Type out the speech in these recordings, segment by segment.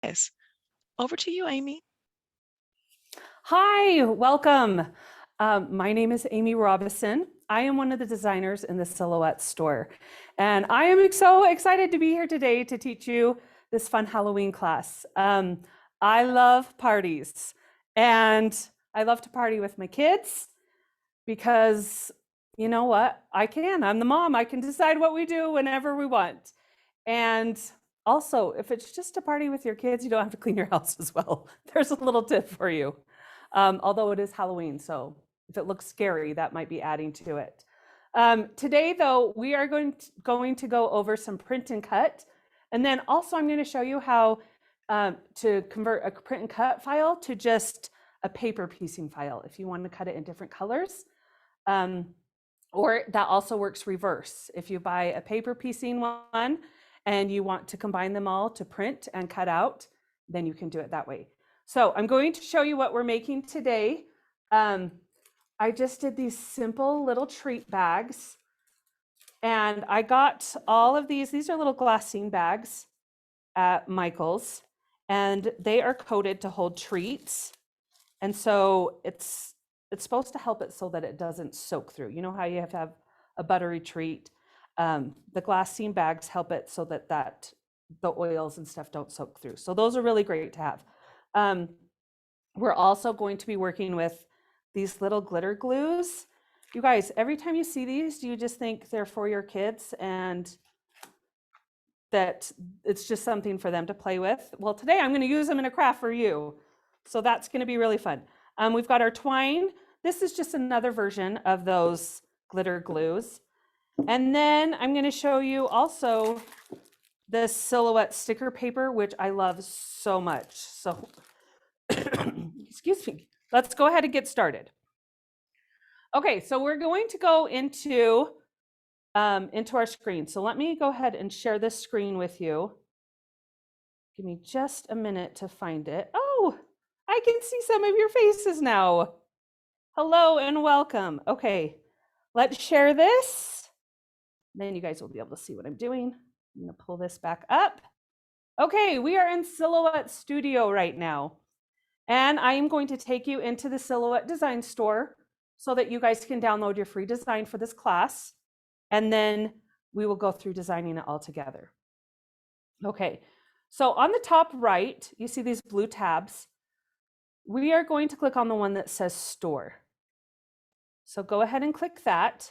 Yes. Over to you, Amy. Hi, welcome. My name is Amy Robison. I am one of the designers in the Silhouette store. And I am so excited to be here today to teach you this fun Halloween class. I love parties and I love to party with my kids because you know what? I'm the mom. I can decide what we do whenever we want. And also, if it's just a party with your kids, you don't have to clean your house as well. There's a little tip for you. Although it is Halloween, so if it looks scary, that might be adding to it. Today, though, we are going to go over some print and cut. And then also I'm going to show you how to convert a print and cut file to just a paper piecing file if you want to cut it in different colors. Or that also works reverse. If you buy a paper piecing one and you want to combine them all to print and cut out, then you can do it that way. So I'm going to show you what we're making today. I just did these simple little treat bags. And I got all of these are little Glassine bags at Michael's. And they are coated to hold treats. And so it's supposed to help it so that it doesn't soak through. You know how you have to have a buttery treat? The Glassine bags help it so that the oils and stuff don't soak through. So those are really great to have. We're also going to be working with these little glitter glues. You guys, every time you see these, do you just think they're for your kids and that it's just something for them to play with? Well, today I'm going to use them in a craft for you. So that's going to be really fun. We've got our twine. This is just another version of those glitter glues. And then I'm going to show you also the Silhouette sticker paper, which I love so much. So, excuse me, let's go ahead and get started. Okay, so we're going to go into our screen. So let me go ahead and share this screen with you. Give me just a minute to find it. Oh, I can see some of your faces now. Hello and welcome. Okay, let's share this. Then you guys will be able to see what I'm doing. I'm going to pull this back up. Okay, we are in Silhouette Studio right now. And I am going to take you into the Silhouette Design Store so that you guys can download your free design for this class. And then we will go through designing it all together. Okay, so on the top right, you see these blue tabs. We are going to click on the one that says Store. So go ahead and click that.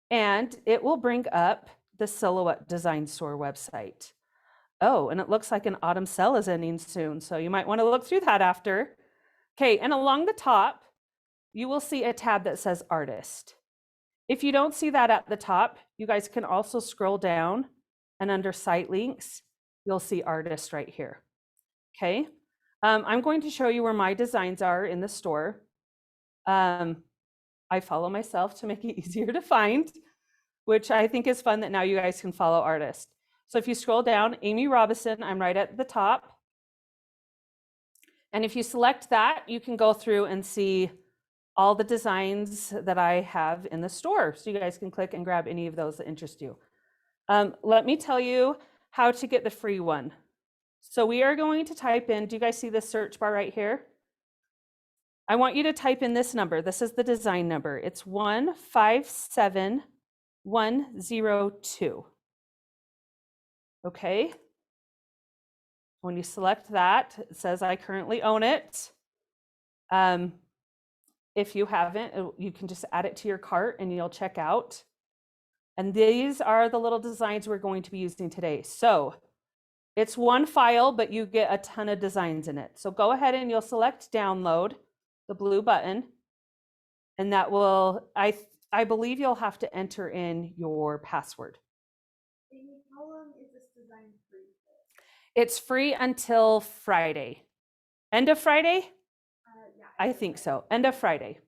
And it will bring up the Silhouette Design Store website. Oh, and it looks like an autumn sale is ending soon, so you might want to look through that after. Okay, and along the top, you will see a tab that says Artist. If you don't see that at the top, you guys can also scroll down, and under Site Links, you'll see Artist right here. Okay, I'm going to show you where my designs are in the store. I follow myself to make it easier to find, which I think is fun that now you guys can follow Artist. So if you scroll down, Amy Robison, I'm right at the top. And if you select that, you can go through and see all the designs that I have in the store. So you guys can click and grab any of those that interest you. Let me tell you how to get the free one. So we are going to type in, do you guys see this search bar right here? I want you to type in this number. This is the design number. It's 157102. Okay. When you select that, it says I currently own it. If you haven't, you can just add it to your cart and you'll check out. And these are the little designs we're going to be using today. So it's one file, but you get a ton of designs in it. So go ahead and you'll select download, the blue button, and that will, I believe you'll have to enter in your password. How long is this design free? It's free until Friday. End of Friday? Yeah. I think so. End of Friday.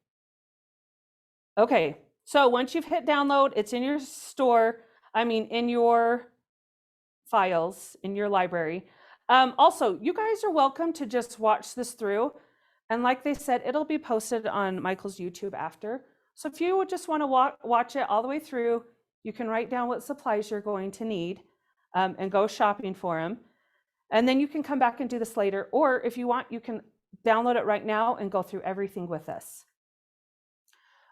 Okay. So once you've hit download, it's in your store. In your files, in your library. Also, you guys are welcome to just watch this through. And like they said, it'll be posted on Michael's YouTube after. So if you would just want to watch it all the way through, you can write down what supplies you're going to need and go shopping for them. And then you can come back and do this later, or if you want, you can download it right now and go through everything with us.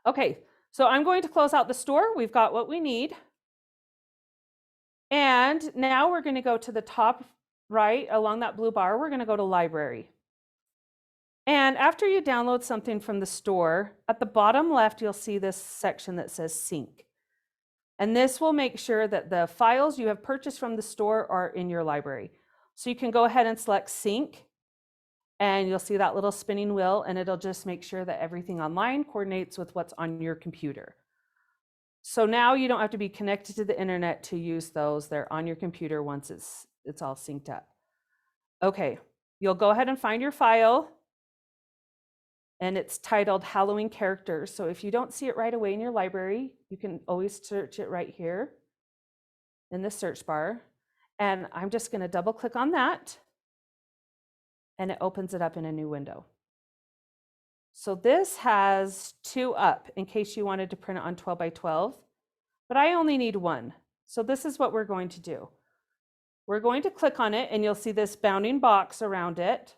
Okay, so I'm going to close out the store. We've got what we need. And now we're going to go to the top right along that blue bar. We're going to go to library. And after you download something from the store, at the bottom left, you'll see this section that says sync. And this will make sure that the files you have purchased from the store are in your library. So you can go ahead and select sync, and you'll see that little spinning wheel, and it'll just make sure that everything online coordinates with what's on your computer. So now you don't have to be connected to the internet to use those. They're on your computer once it's all synced up. Okay, you'll go ahead and find your file, and it's titled Halloween Characters. So if you don't see it right away in your library, you can always search it right here in the search bar. And I'm just going to double click on that, and it opens it up in a new window. So this has 2 up in case you wanted to print it on 12 by 12, but I only need 1. So this is what we're going to do. We're going to click on it, and you'll see this bounding box around it,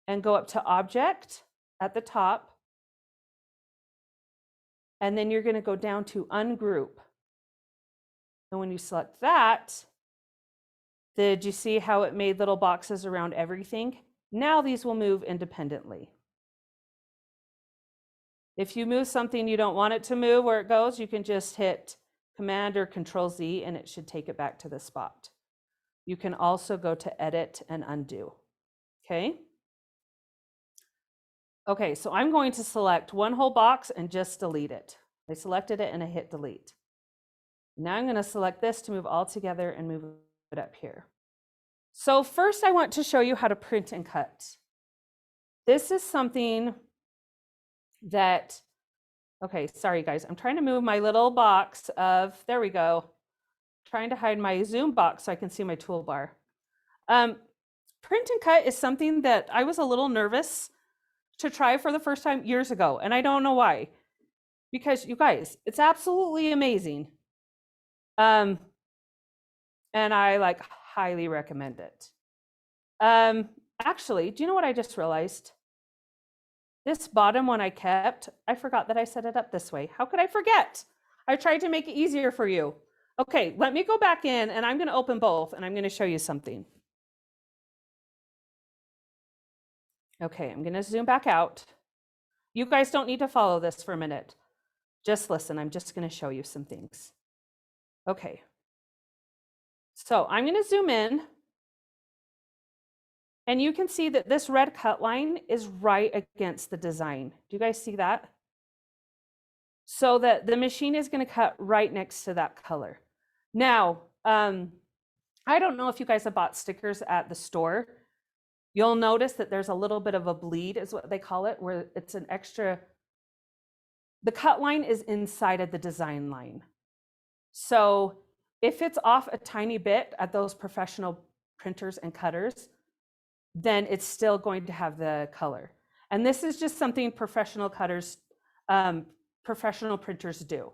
and go up to Object at the top. And then you're going to go down to Ungroup. And when you select that, did you see how it made little boxes around everything? Now these will move independently. If you move something you don't want it to move where it goes, you can just hit Command or Control Z, and it should take it back to the spot. You can also go to Edit and Undo. Okay? Okay, so I'm going to select one whole box and just delete it. I selected it and I hit delete. Now I'm going to select this to move all together and move it up here. So first I want to show you how to print and cut. This is something that, okay, sorry guys, I'm trying to move my little box of, there we go, trying to hide my Zoom box so I can see my toolbar. Print and cut is something that I was a little nervous to try for the first time years ago, and I don't know why. Because you guys, it's absolutely amazing. And I highly recommend it. Actually, do you know what I just realized? This bottom one I kept, I forgot that I set it up this way. How could I forget? I tried to make it easier for you. Okay, let me go back in, and I'm going to open both, and I'm going to show you something. Okay, I'm going to zoom back out. You guys don't need to follow this for a minute. Just listen, I'm just going to show you some things. Okay. So I'm going to zoom in. And you can see that this red cut line is right against the design. Do you guys see that? So that the machine is going to cut right next to that color. Now, I don't know if you guys have bought stickers at the store. You'll notice that there's a little bit of a bleed, is what they call it, where it's an extra, the cut line is inside of the design line. So if it's off a tiny bit at those professional printers and cutters, then it's still going to have the color. And this is just something professional cutters, professional printers do,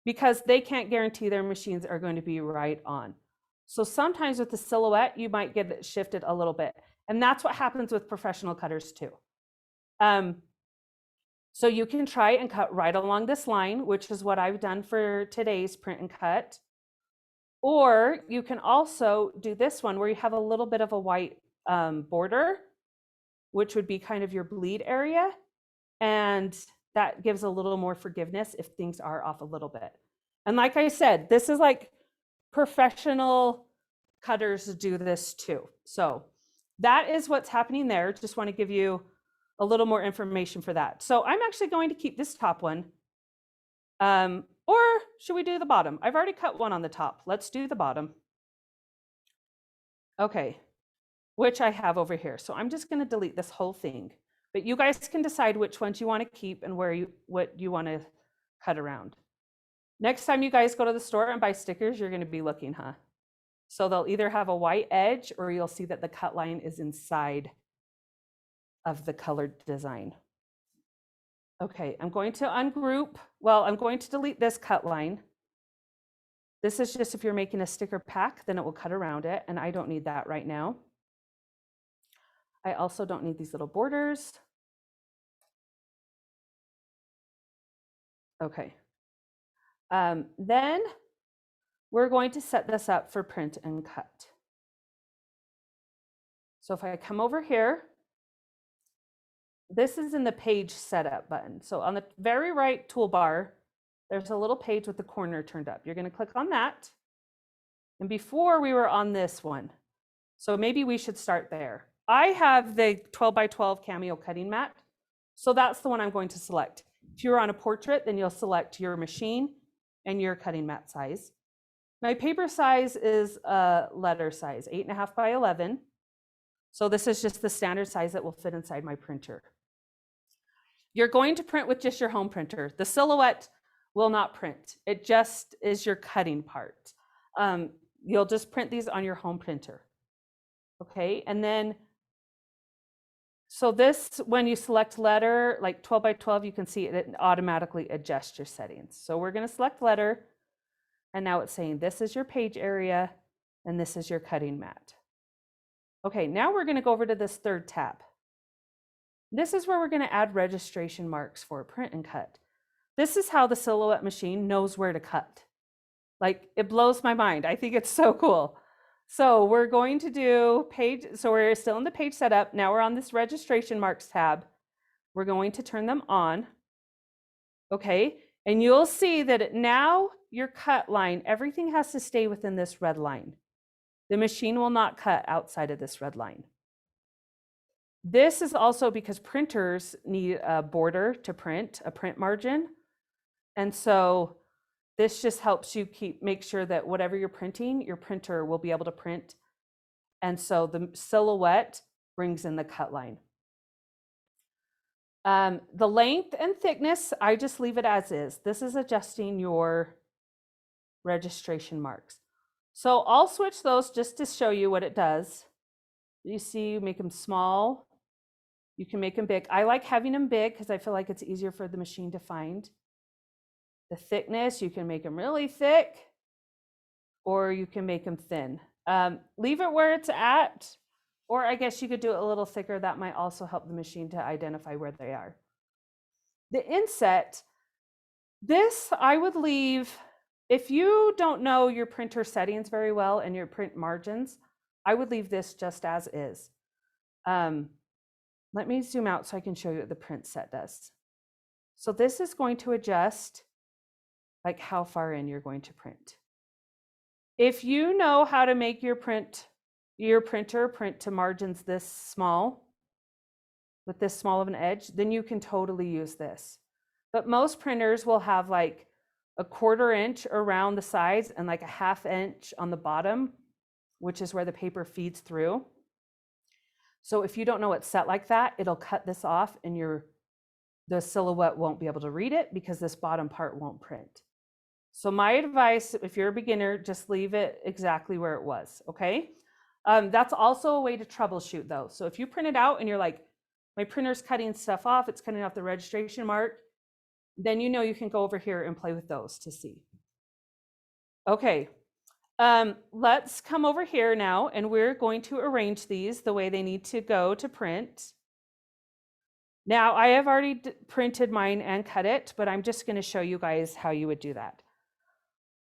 because they can't guarantee their machines are going to be right on. So sometimes with the silhouette, you might get it shifted a little bit. And that's what happens with professional cutters too. So you can try and cut right along this line, which is what I've done for today's print and cut. Or you can also do this one where you have a little bit of a white border, which would be kind of your bleed area. And that gives a little more forgiveness if things are off a little bit. And like I said, this is like professional cutters do this too. So that is what's happening there. Just want to give you a little more information for that. So I'm actually going to keep this top one. Or should we do the bottom? I've already cut one on the top. Let's do the bottom. Okay, which I have over here. So I'm just going to delete this whole thing. But you guys can decide which ones you want to keep and what you want to cut around. Next time you guys go to the store and buy stickers, you're going to be looking, huh? So they'll either have a white edge or you'll see that the cut line is inside of the colored design. Okay, I'm going to ungroup. Well, I'm going to delete this cut line. This is just if you're making a sticker pack, then it will cut around it, and I don't need that right now. I also don't need these little borders. Okay. Then we're going to set this up for print and cut. So if I come over here, this is in the page setup button. So on the very right toolbar, there's a little page with the corner turned up. You're going to click on that. And before we were on this one. So maybe we should start there. I have the 12 by 12 Cameo cutting mat. So that's the one I'm going to select. If you're on a portrait, then you'll select your machine and your cutting mat size. My paper size is a letter size, 8.5 by 11. So this is just the standard size that will fit inside my printer. You're going to print with just your home printer. The Silhouette will not print. It just is your cutting part. You'll just print these on your home printer. Okay, and then, so this, when you select letter, like 12 by 12, you can see it automatically adjusts your settings. So we're going to select letter, and now it's saying this is your page area, and this is your cutting mat. Okay, now we're going to go over to this third tab. This is where we're going to add registration marks for print and cut. This is how the Silhouette machine knows where to cut. Like, it blows my mind. I think it's so cool. So we're going to do page, so we're still in the page setup. Now we're on this registration marks tab. We're going to turn them on. Okay, and you'll see that now your cut line, everything has to stay within this red line. The machine will not cut outside of this red line. This is also because printers need a border to print, a print margin. And so this just helps you make sure that whatever you're printing, your printer will be able to print. And so the Silhouette brings in the cut line. The length and thickness, I just leave it as is. This is adjusting your registration marks. So I'll switch those just to show you what it does. You see, you make them small. You can make them big. I like having them big because I feel like it's easier for the machine to find. The thickness, you can make them really thick or you can make them thin. Leave it where it's at, or I guess you could do it a little thicker. That might also help the machine to identify where they are. The inset, this I would leave, if you don't know your printer settings very well and your print margins, I would leave this just as is. Let me zoom out so I can show you what the print set does. So this is going to adjust like how far in you're going to print. If you know how to make your printer print to margins this small, with this small of an edge, then you can totally use this. But most printers will have like a 1/4 inch around the sides and like a 1/2 inch on the bottom, which is where the paper feeds through. So if you don't know it's set like that, it'll cut this off and the Silhouette won't be able to read it because this bottom part won't print. So my advice, if you're a beginner, just leave it exactly where it was, okay? That's also a way to troubleshoot though. So if you print it out and you're like, my printer's cutting stuff off, it's cutting off the registration mark, then you know you can go over here and play with those to see. Okay, let's come over here now and we're going to arrange these the way they need to go to print. Now I have already printed mine and cut it, but I'm just going to show you guys how you would do that.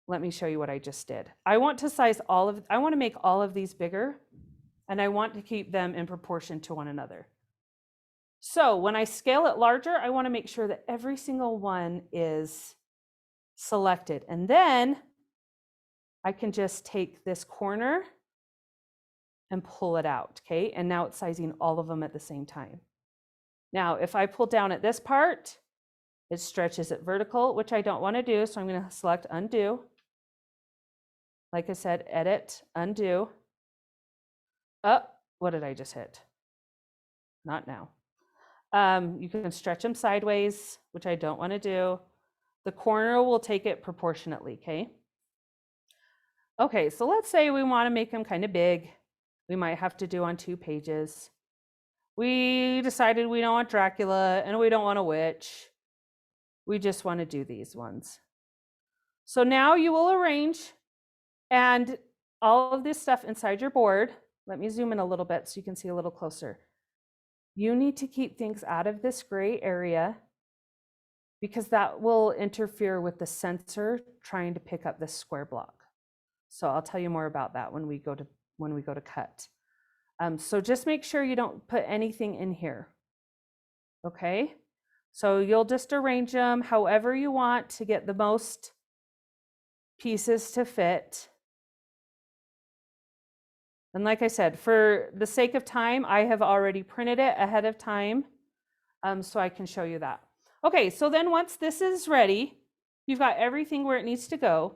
Let me show you what I just did. I want to make all of these bigger and I want to keep them in proportion to one another. So when I scale it larger, I want to make sure that every single one is selected. And then I can just take this corner and pull it out, okay? And now it's sizing all of them at the same time. Now, if I pull down at this part, it stretches it vertical, which I don't want to do. So I'm going to select undo. Like I said, edit, undo. Oh, what did I just hit? Not now. You can stretch them sideways, which I don't want to do. The corner will take it proportionately, okay? Okay, so let's say we want to make them kind of big. We might have to do on 2 pages. We decided we don't want Dracula and we don't want a witch. We just want to do these ones. So now you will arrange And all of this stuff inside your board, let me zoom in a little bit so you can see a little closer. You need to keep things out of this gray area because that will interfere with the sensor trying to pick up this square block. So I'll tell you more about that when we go to cut. So just make sure you don't put anything in here. Okay, so you'll just arrange them however you want to get the most pieces to fit. And like I said, for the sake of time, I have already printed it ahead of time, so I can show you that. Okay, so then once this is ready, you've got everything where it needs to go,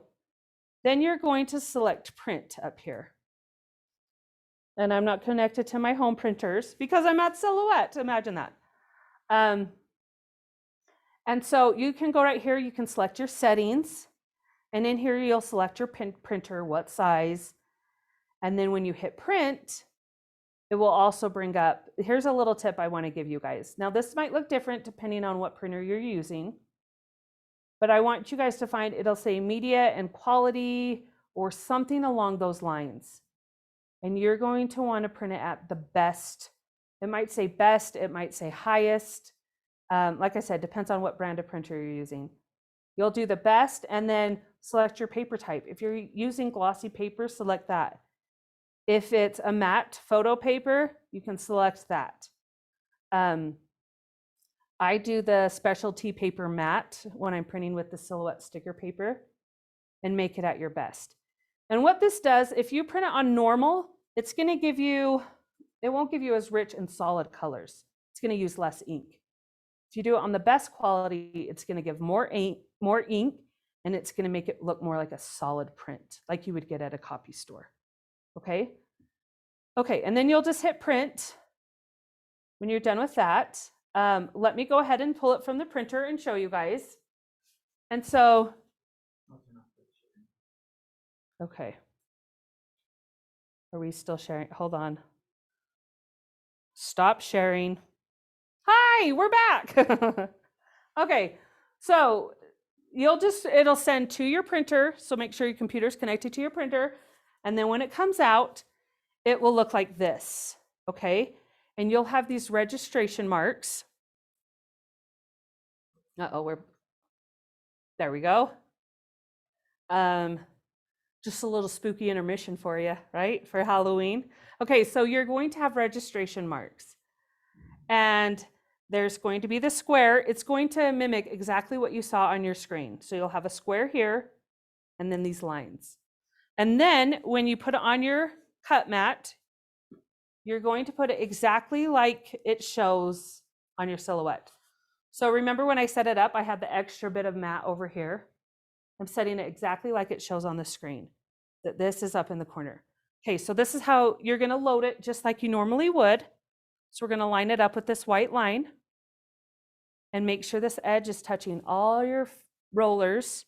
then you're going to select print up here. And I'm not connected to my home printers because I'm at Silhouette, imagine that. And so you can go right here, you can select your settings, and in here you'll select your printer, what size. And then when you hit print, it will also bring up, here's a little tip I want to give you guys. Now this might look different depending on what printer you're using, but I want you guys to find, it'll say media and quality or something along those lines. And you're going to want to print it at the best. It might say best, it might say highest. Like I said, depends on what brand of printer you're using. You'll do the best and then select your paper type. If you're using glossy paper, select that. If it's a matte photo paper, you can select that. I do the specialty paper matte when I'm printing with the Silhouette sticker paper and make it at your best. And what this does, if you print it on normal, it's going to give you, it won't give you as rich and solid colors. It's going to use less ink. If you do it on the best quality, it's going to give more ink, and it's going to make it look more like a solid print, like you would get at a copy store. Okay. Okay, and then you'll just hit print when you're done with that. Let me go ahead and pull it from the printer and show you guys. And so, okay. Are we still sharing? Hold on. Stop sharing. Hi, we're back. Okay, so it'll send to your printer. So make sure your computer's connected to your printer. And then when it comes out, it will look like this, okay? And you'll have these registration marks. There we go. Just a little spooky intermission for you, right? For Halloween. Okay, so you're going to have registration marks. And there's going to be the square. It's going to mimic exactly what you saw on your screen. So you'll have a square here, and then these lines. And then when you put it on your cut mat, you're going to put it exactly like it shows on your Silhouette. So remember when I set it up, I had the extra bit of mat over here. I'm setting it exactly like it shows on the screen, that this is up in the corner. Okay, so this is how you're going to load it just like you normally would. So we're going to line it up with this white line and make sure this edge is touching all your rollers.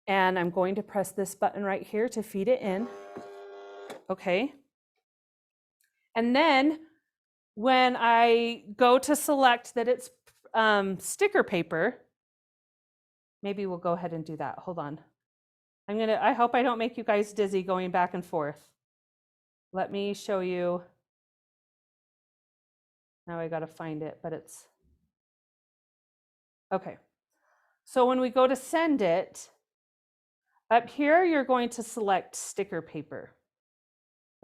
And I'm going to press this button right here to feed it in. Okay. And then when I go to select that it's sticker paper, maybe we'll go ahead and do that. Hold on. I hope I don't make you guys dizzy going back and forth. Let me show you. Now I got to find it, but it's okay. So when we go to send it, up here, you're going to select sticker paper.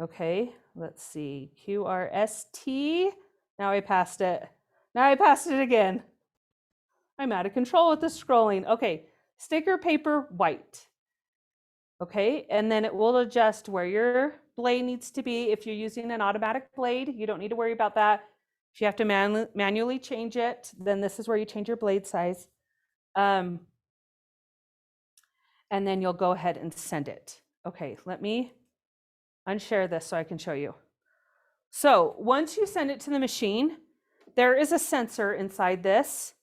Okay, let's see, QRST. Now I passed it. Now I passed it again. I'm out of control with the scrolling. Okay, sticker paper white. Okay, and then it will adjust where your blade needs to be. If you're using an automatic blade, you don't need to worry about that. If you have to manually change it, then this is where you change your blade size. And then you'll go ahead and send it. Okay, let me unshare this so I can show you. So once you send it to the machine, there is a sensor inside this,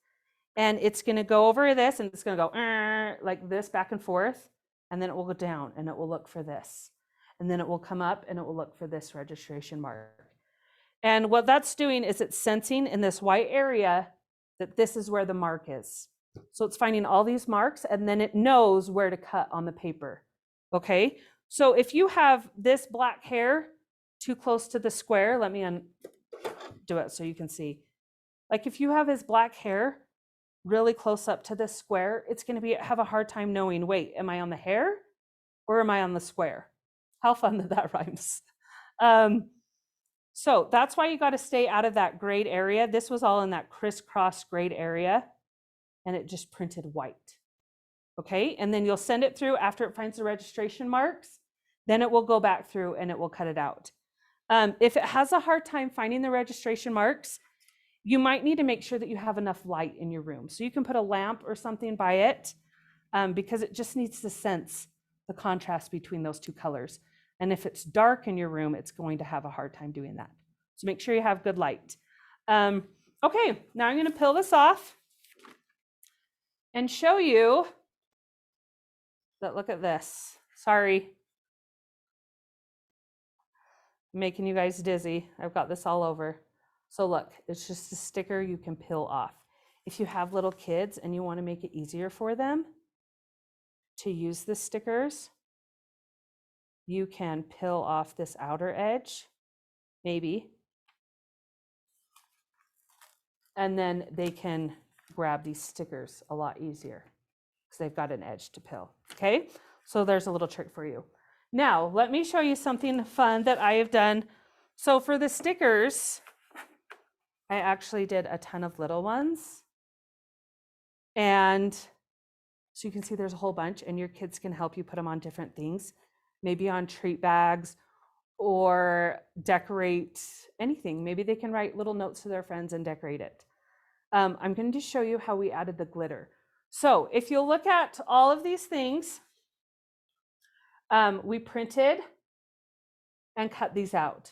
and it's going to go over this, and it's going to go like this back and forth, and then it will go down, and it will look for this. And then it will come up, and it will look for this registration mark. And what that's doing is it's sensing in this white area that this is where the mark is. So it's finding all these marks, and then it knows where to cut on the paper. Okay, So if you have this black hair too close to the square, let me do it so you can see. Like if you have his black hair really close up to this square, it's going to have a hard time knowing, wait, am I on the hair or am I on the square? How fun that that rhymes. So that's why you got to stay out of that grayed area. This was all in that crisscross grayed area, and it just printed white. Okay, and then you'll send it through after it finds the registration marks. Then it will go back through and it will cut it out. If it has a hard time finding the registration marks, you might need to make sure that you have enough light in your room. So you can put a lamp or something by it because it just needs to sense the contrast between those two colors. And if it's dark in your room, it's going to have a hard time doing that. So make sure you have good light. Okay, now I'm going to peel this off and show you that. Look at this. Sorry. I'm making you guys dizzy. I've got this all over. So look, it's just a sticker you can peel off. If you have little kids and you want to make it easier for them to use the stickers, you can peel off this outer edge, maybe, and then they can grab these stickers a lot easier because they've got an edge to peel. Okay, so there's a little trick for you. Now, let me show you something fun that I have done. So for the stickers, I actually did a ton of little ones. And so you can see there's a whole bunch, and your kids can help you put them on different things, maybe on treat bags or decorate anything. Maybe they can write little notes to their friends and decorate it. I'm going to show you how we added the glitter. So if you'll look at all of these things, we printed and cut these out.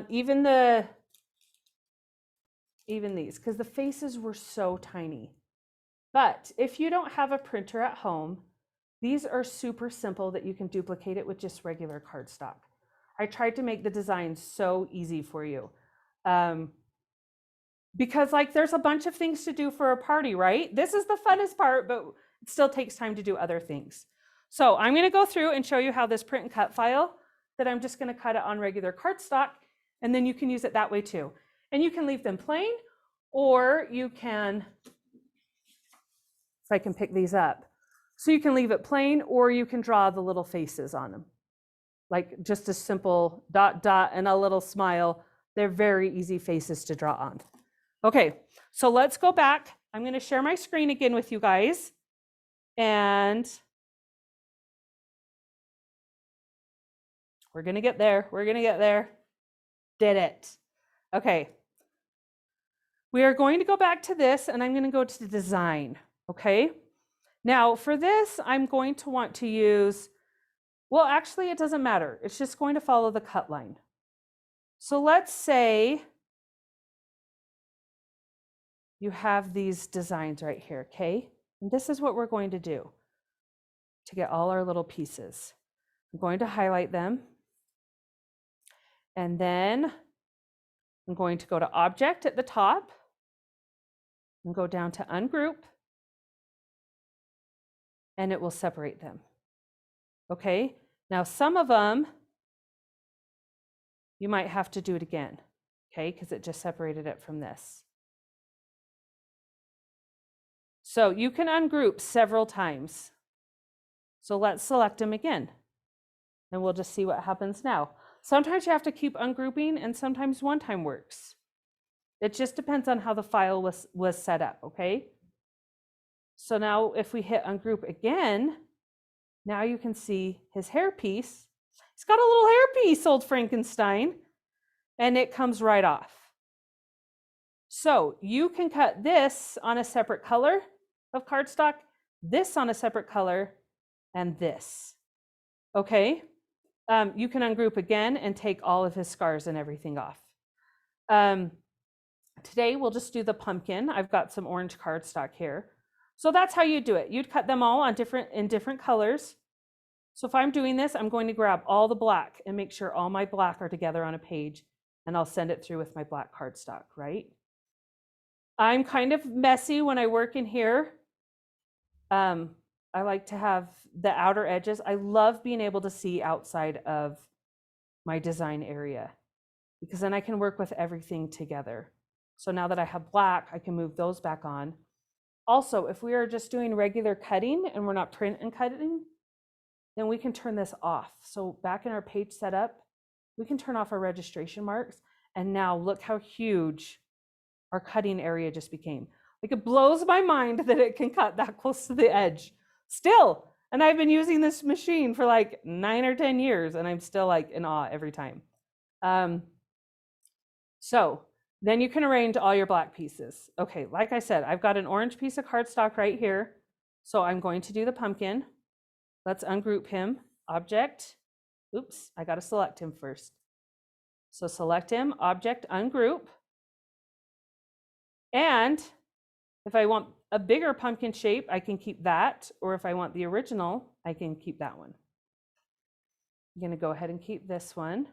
Even these, because the faces were so tiny. But if you don't have a printer at home, these are super simple that you can duplicate it with just regular cardstock. I tried to make the design so easy for you. Because like there's a bunch of things to do for a party, right? This is the funnest part, but it still takes time to do other things. So I'm going to go through and show you how this print and cut file, that I'm just going to cut it on regular cardstock, and then you can use it that way too. And you can leave them plain, or you can, if I can pick these up. So you can leave it plain, or you can draw the little faces on them. Like just a simple dot, dot, and a little smile. They're very easy faces to draw on. Okay, so let's go back. I'm going to share my screen again with you guys. And we're going to get there. We're going to get there. Did it. Okay. We are going to go back to this, and I'm going to go to design. Okay. Now for this, I'm going to want to use, well, actually it doesn't matter. It's just going to follow the cut line. So let's say you have these designs right here, okay? And this is what we're going to do to get all our little pieces. I'm going to highlight them. And then I'm going to go to Object at the top and go down to Ungroup, and it will separate them. Okay, now some of them, you might have to do it again, okay, because it just separated it from this. So you can ungroup several times. So let's select them again, and we'll just see what happens now. Sometimes you have to keep ungrouping, and sometimes one time works. It just depends on how the file was set up, okay? So now if we hit ungroup again, now you can see his hairpiece. He's got a little hairpiece, old Frankenstein, and it comes right off. So you can cut this on a separate color of cardstock, this on a separate color, and this, okay? You can ungroup again and take all of his scars and everything off. Today we'll just do the pumpkin. I've got some orange cardstock here. So that's how you do it. You'd cut them all on in different colors. So if I'm doing this, I'm going to grab all the black and make sure all my black are together on a page, and I'll send it through with my black cardstock, right? I'm kind of messy when I work in here. I like to have the outer edges. I love being able to see outside of my design area because then I can work with everything together. So now that I have black, I can move those back on. Also, if we are just doing regular cutting and we're not print and cutting, then we can turn this off. So back in our page setup, we can turn off our registration marks. And now look how huge our cutting area just became. Like, it blows my mind that it can cut that close to the edge still. And I've been using this machine for like 9 or 10 years and I'm still like in awe every time. So then you can arrange all your black pieces. Okay, like I said, I've got an orange piece of cardstock right here. So I'm going to do the pumpkin. Let's ungroup him. Object. Oops, I got to select him first. So select him, object, ungroup. And if I want a bigger pumpkin shape, I can keep that. Or if I want the original, I can keep that one. I'm going to go ahead and keep this one.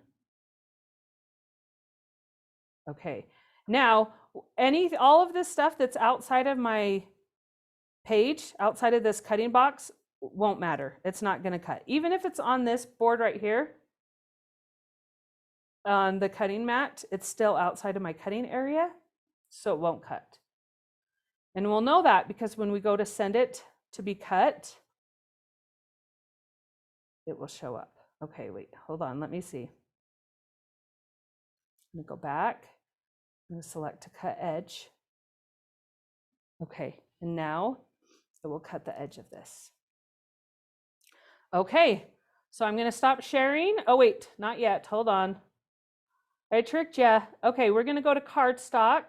Okay, now all of this stuff that's outside of my page, outside of this cutting box, won't matter. It's not going to cut. Even if it's on this board right here, on the cutting mat, it's still outside of my cutting area, so it won't cut. And we'll know that because when we go to send it to be cut, it will show up. Okay, wait, hold on, let me see. I'm gonna go back. I'm gonna select to cut edge. Okay, and now it will cut the edge of this. Okay, so I'm gonna stop sharing. Oh wait, not yet, hold on. I tricked you. Okay, we're gonna go to Cardstock.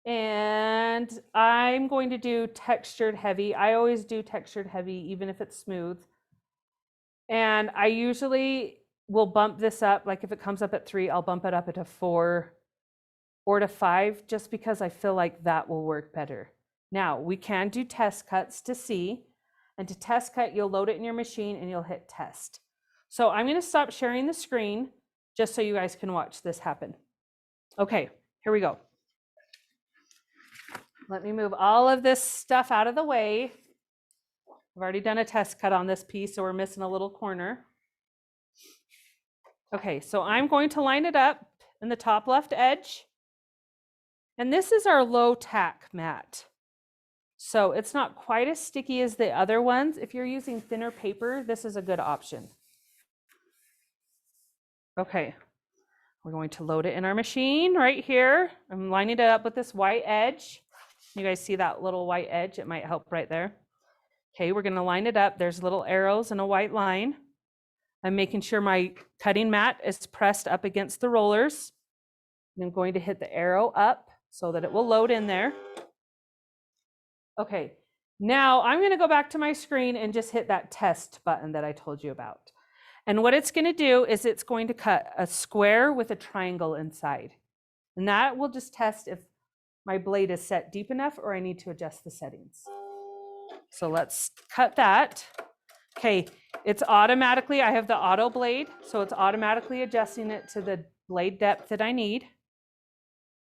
And I'm going to do textured heavy. I always do textured heavy, even if it's smooth. And I usually will bump this up. Like if it comes up at 3, I'll bump it up to 4 or to 5, just because I feel like that will work better. Now, we can do test cuts to see. And to test cut, you'll load it in your machine and you'll hit test. So I'm going to stop sharing the screen just so you guys can watch this happen. Okay, here we go. Let me move all of this stuff out of the way. I've already done a test cut on this piece, so we're missing a little corner. Okay, so I'm going to line it up in the top left edge. And this is our low tack mat. So it's not quite as sticky as the other ones. If you're using thinner paper, this is a good option. Okay, we're going to load it in our machine right here. I'm lining it up with this white edge. You guys see that little white edge? It might help right there. Okay, we're gonna line it up. There's little arrows and a white line. I'm making sure my cutting mat is pressed up against the rollers. And I'm going to hit the arrow up so that it will load in there. Okay, now I'm gonna go back to my screen and just hit that test button that I told you about. And what it's gonna do is it's going to cut a square with a triangle inside. And that will just test if my blade is set deep enough or I need to adjust the settings. So let's cut that. Okay, it's automatically, I have the auto blade, so it's automatically adjusting it to the blade depth that I need.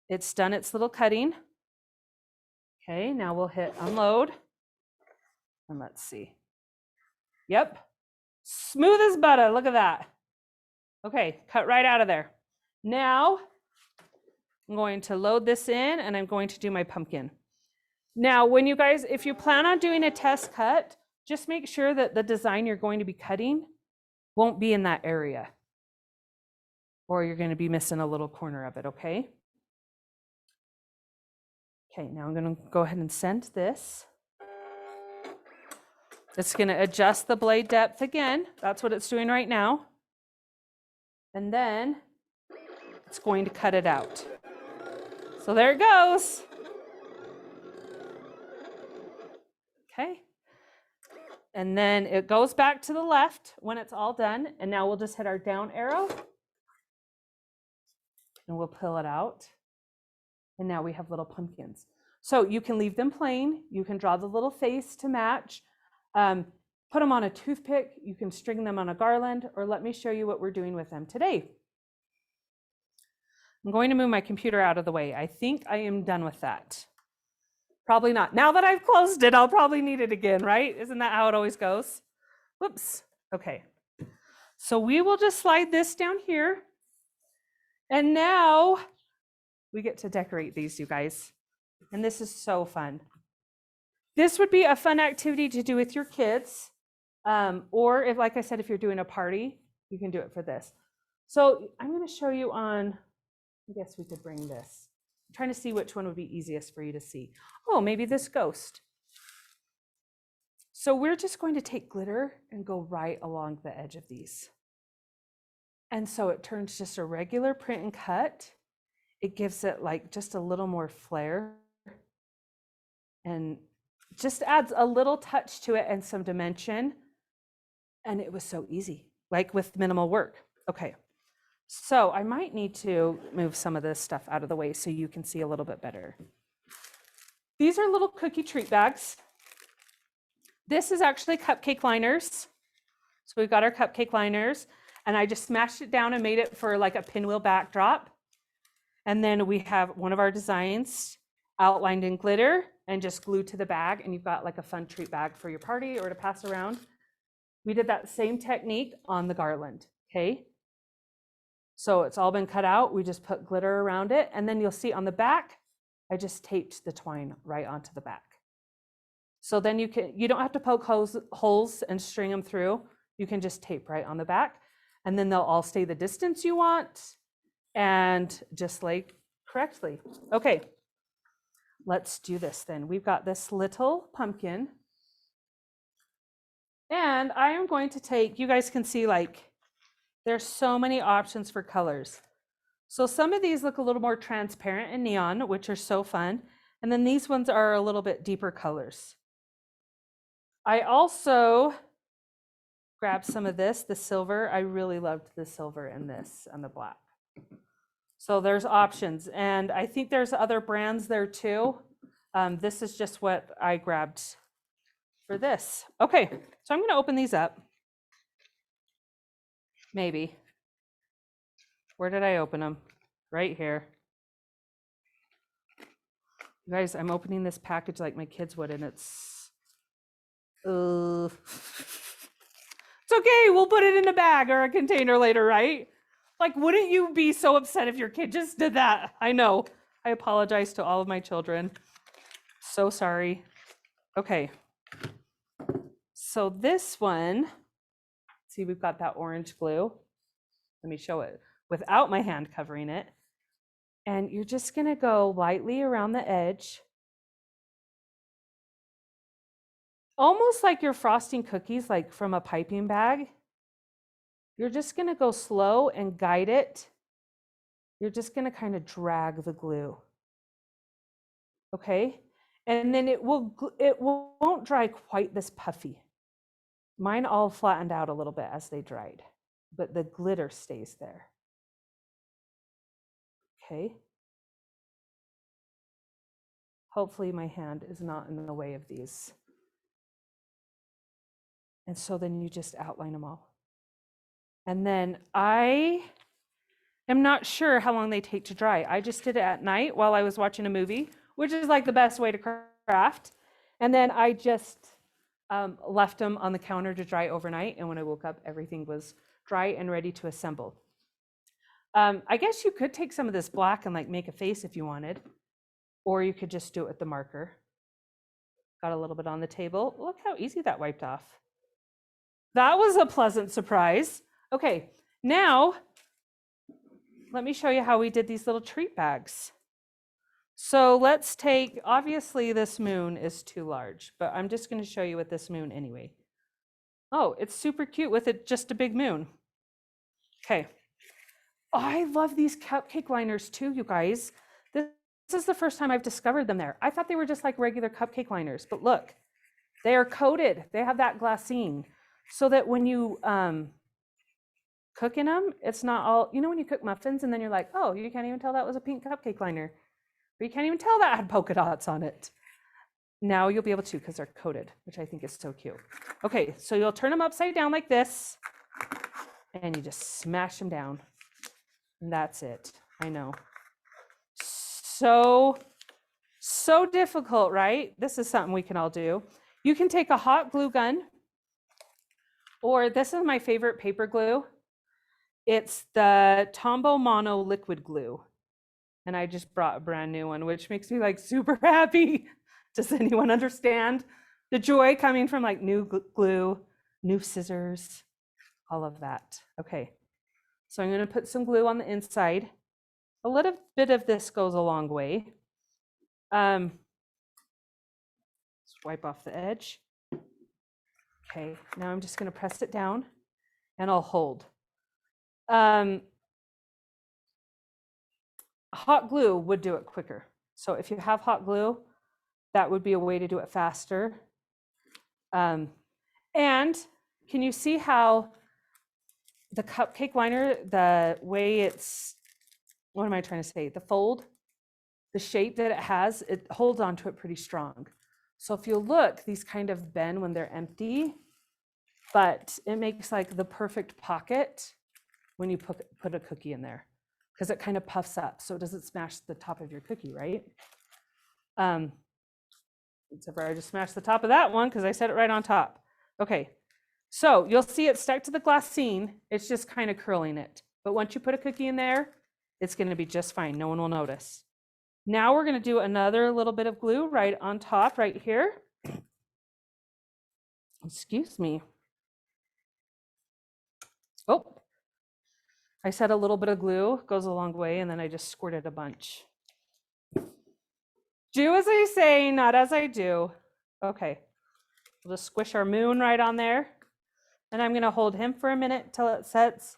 It's done its little cutting. Okay, now we'll hit unload. And let's see. Yep, smooth as butter, look at that. Okay, cut right out of there. Now, I'm going to load this in and I'm going to do my pumpkin. Now, when you guys, if you plan on doing a test cut, just make sure that the design you're going to be cutting won't be in that area, or you're going to be missing a little corner of it, okay? Okay, now I'm going to go ahead and send this. It's going to adjust the blade depth again. That's what it's doing right now. And then it's going to cut it out. So there it goes. Okay. And then it goes back to the left when it's all done. And now we'll just hit our down arrow and we'll pull it out. And now we have little pumpkins. So you can leave them plain. You can draw the little face to match. Put them on a toothpick. You can string them on a garland, or let me show you what we're doing with them today. I'm going to move my computer out of the way. I think I am done with that. Probably not. Now that I've closed it, I'll probably need it again, right? Isn't that how it always goes? Whoops. Okay. So we will just slide this down here. And now we get to decorate these, you guys. And this is so fun. This would be a fun activity to do with your kids. Or if, like I said, if you're doing a party, you can do it for this. So I'm going to show you on, I guess we could bring this. I'm trying to see which one would be easiest for you to see. Oh, maybe this ghost. So we're just going to take glitter and go right along the edge of these. And so it turns just a regular print and cut. It gives it like just a little more flair and just adds a little touch to it and some dimension. And it was so easy, like with minimal work. Okay, so I might need to move some of this stuff out of the way so you can see a little bit better. These are little cookie treat bags. This is actually Cupcake Liners. So we've got our Cupcake Liners, and I just smashed it down and made it for like a pinwheel backdrop. And then we have one of our designs outlined in glitter and just glued to the bag, and you've got like a fun treat bag for your party or to pass around. We did that same technique on the garland, okay? So it's all been cut out. We just put glitter around it, and then you'll see on the back, I just taped the twine right onto the back. So then you don't have to poke holes and string them through. You can just tape right on the back, and then they'll all stay the distance you want and just like correctly. Okay, let's do this then. We've got this little pumpkin, and I am going to take, you guys can see like there's so many options for colors. So some of these look a little more transparent and neon, which are so fun. And then these ones are a little bit deeper colors. I also grabbed some of this, the silver. I really loved the silver in this and the black. So there's options. And I think there's other brands there too. This is just what I grabbed for this. Okay, so I'm going to open these up. Maybe. Where did I open them? Right here. You guys, I'm opening this package like my kids would, and it's it's okay, we'll put it in a bag or a container later, right? Like, wouldn't you be so upset if your kid just did that? I know. I apologize to all of my children. So sorry. Okay. So this one, see, we've got that orange glue. Let me show it without my hand covering it. And you're just gonna go lightly around the edge. Almost like you're frosting cookies, like from a piping bag. You're just gonna go slow and guide it. You're just gonna kind of drag the glue. Okay? And then it won't dry quite this puffy. Mine all flattened out a little bit as they dried, but the glitter stays there. Okay. Hopefully my hand is not in the way of these. And so then you just outline them all. And then I am not sure how long they take to dry. I just did it at night while I was watching a movie, which is like the best way to craft. And then I just left them on the counter to dry overnight. And when I woke up, everything was dry and ready to assemble. I guess you could take some of this black and like make a face if you wanted, or you could just do it with the marker. Got a little bit on the table. Look how easy that wiped off. That was a pleasant surprise. Okay, now let me show you how we did these little treat bags. So let's take, obviously this moon is too large, but I'm just going to show you with this moon anyway. Oh, it's super cute with it, just a big moon. Okay. I love these cupcake liners too, you guys. This is the first time I've discovered them there. I thought they were just like regular cupcake liners, but look, they are coated. They have that glassine so that when you cook in them, it's not all, you know, when you cook muffins and then you're like, oh, you can't even tell that was a pink cupcake liner. Or you can't even tell that had polka dots on it. Now you'll be able to because they're coated, which I think is so cute. Okay, so you'll turn them upside down like this and you just smash them down. And that's it. I know. So So difficult, right? This is something we can all do. You can take a hot glue gun, or this is my favorite paper glue. It's the Tombow Mono liquid glue. And I just brought a brand new one, which makes me like super happy. Does anyone understand the joy coming from like new glue, new scissors, all of that? Okay, so I'm gonna put some glue on the inside. A little bit of this goes a long way. Let's wipe off the edge. Okay, now I'm just gonna press it down and I'll hold. Hot glue would do it quicker. So if you have hot glue, that would be a way to do it faster. And can you see how the cupcake liner, the way it's, what am I trying to say? The fold, the shape that it has, it holds onto it pretty strong. So if you look, these kind of bend when they're empty, but it makes like the perfect pocket when you put a cookie in there, because it kind of puffs up so it doesn't smash the top of your cookie, right? Except for I just smashed the top of that one because I set it right on top. Okay, so you'll see it stuck to the glassine. It's just kind of curling it. But once you put a cookie in there, it's going to be just fine. No one will notice. Now we're going to do another little bit of glue right on top, right here. Excuse me. Oh, I said a little bit of glue goes a long way, and then I just squirted a bunch. Do as I say, not as I do. Okay, we'll just squish our moon right on there. And I'm gonna hold him for a minute till it sets.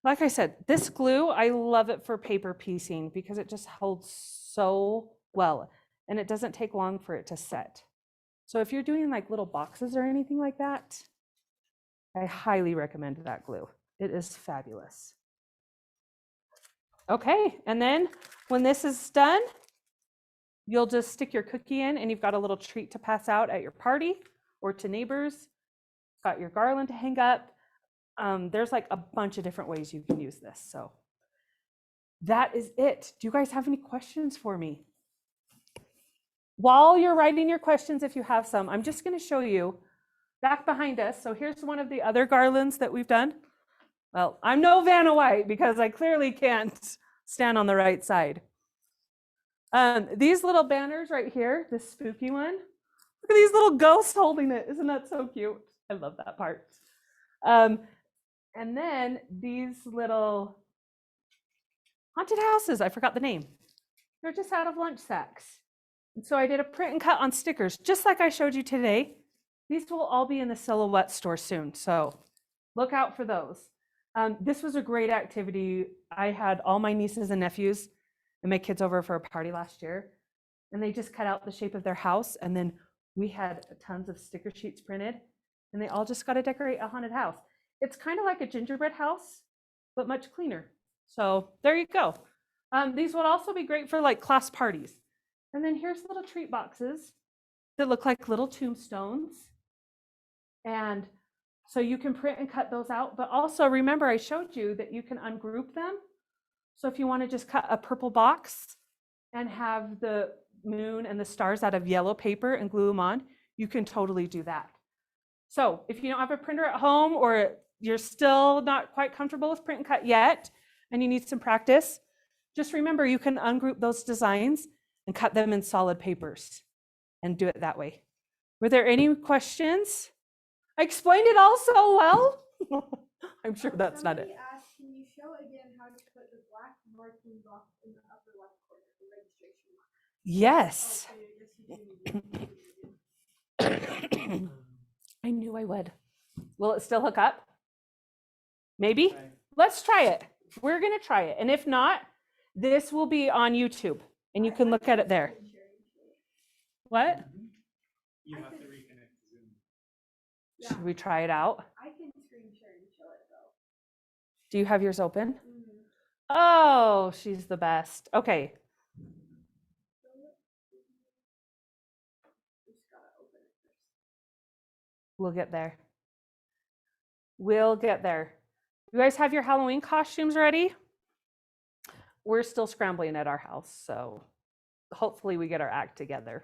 Like I said, this glue, I love it for paper piecing because it just holds so well and it doesn't take long for it to set. So if you're doing like little boxes or anything like that, I highly recommend that glue. It is fabulous. Okay, and then when this is done, you'll just stick your cookie in and you've got a little treat to pass out at your party or to neighbors. Got your garland to hang up. There's like a bunch of different ways you can use this. So that is it. Do you guys have any questions for me? While you're writing your questions, if you have some, I'm just going to show you back behind us. So here's one of the other garlands that we've done. Well, I'm no Vanna White because I clearly can't stand on the right side. These little banners right here, this spooky one, look at these little ghosts holding it. Isn't that so cute? I love that part. And then these little haunted houses, I forgot the name. They're just out of lunch sacks. And so I did a print and cut on stickers, just like I showed you today. These will all be in the Silhouette store soon, so look out for those. This was a great activity. I had all my nieces and nephews and my kids over for a party last year, and they just cut out the shape of their house, and then we had tons of sticker sheets printed, and they all just got to decorate a haunted house. It's kind of like a gingerbread house, but much cleaner. So there you go. These would also be great for like class parties. And then here's little treat boxes that look like little tombstones. And so you can print and cut those out, but also remember I showed you that you can ungroup them. So if you want to just cut a purple box and have the moon and the stars out of yellow paper and glue them on, you can totally do that. So if you don't have a printer at home or you're still not quite comfortable with print and cut yet, and you need some practice, just remember you can ungroup those designs and cut them in solid papers and do it that way. Were there any questions? I explained it all so well. I'm sure that's not it. Somebody asked, can you show again how to put the black marking box in the upper left corner, the registration mark? Yes. Okay, yes, you do. I knew I would. Will it still hook up? Maybe? Let's try it. We're going to try it. And if not, this will be on YouTube and you can look at it there. What? You have to reconnect to Zoom. Yeah, Should we try it out? I can screen share and show it though. Do you have yours open? Oh, she's the best. Okay. Just gotta open it first. We'll get there. We'll get there. You guys have your Halloween costumes ready? We're still scrambling at our house, so hopefully we get our act together.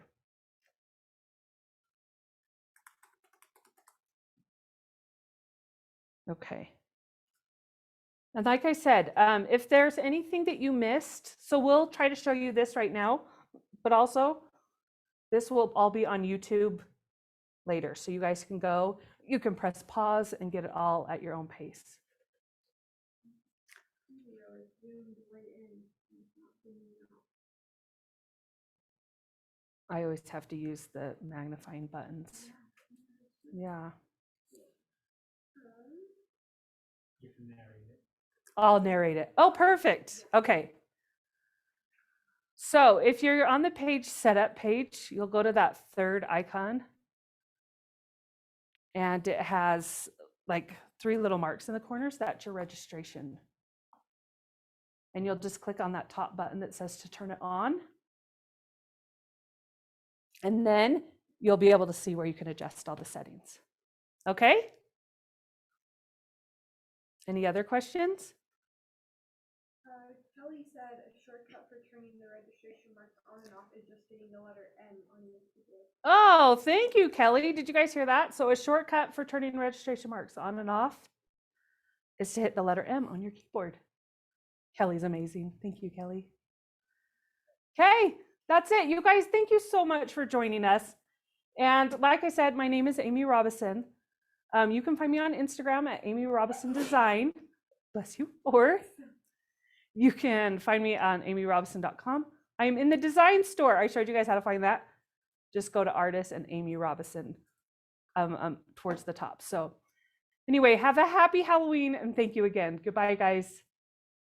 Okay. And like I said, if there's anything that you missed, so we'll try to show you this right now, but also this will all be on YouTube later. So you guys can go, you can press pause and get it all at your own pace. I always have to use the magnifying buttons. Yeah. You can narrate it. I'll narrate it. Oh, perfect. Okay. So if you're on the page setup page, you'll go to that third icon. And it has like 3 little marks in the corners. That's your registration. And you'll just click on that top button that says to turn it on. And then you'll be able to see where you can adjust all the settings. Okay? Any other questions? Kelly said a shortcut for turning the registration marks on and off is just hitting the letter M on your keyboard. Oh, thank you, Kelly. Did you guys hear that? So a shortcut for turning registration marks on and off is to hit the letter M on your keyboard. Kelly's amazing. Thank you, Kelly. Okay, that's it. You guys, thank you so much for joining us. And like I said, my name is Amy Robison. You can find me on Instagram at Amy Robison Design. Bless you. Or you can find me on amyrobison.com. I am in the design store. I showed you guys how to find that. Just go to artist and Amy Robison towards the top. So anyway, have a happy Halloween and thank you again. Goodbye, guys.